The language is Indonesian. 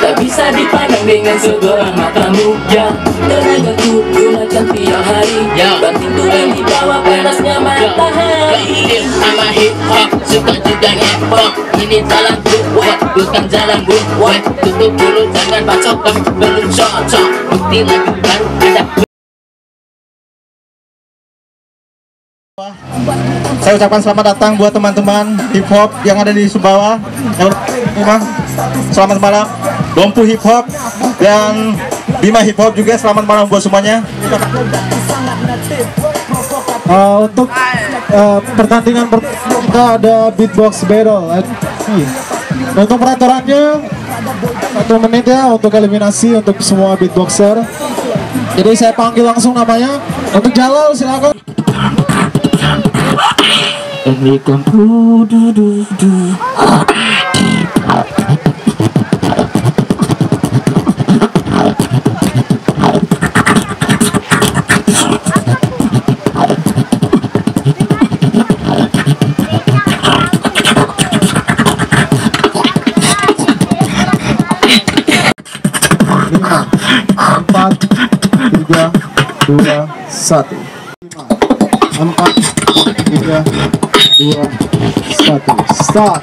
tak bisa dipandang dengan seorang matamu. Ya, tenagaku gunakan tiap hari, banting tulang di bawah panasnya matahari. Sama hip hop, suka juga ngepop. Ini jalanku, bukan jalanku. Tutup dulu jangan bacot, belum cocok. Bukti lagu baru ada. Saya ucapkan selamat datang buat teman-teman hip hop yang ada di Sumbawa. Selamat malam, Dompu hip hop dan Bima hip hop juga. Selamat malam buat semuanya. Untuk pertandingan pertama ada beatbox battle. Untuk peraturannya 1 menit ya untuk eliminasi untuk semua beatboxer. Jadi saya panggil langsung namanya. Untuk Jalal silakan. Lima, 4, 3, 2, 1. 4, 3, 2, 1. Start.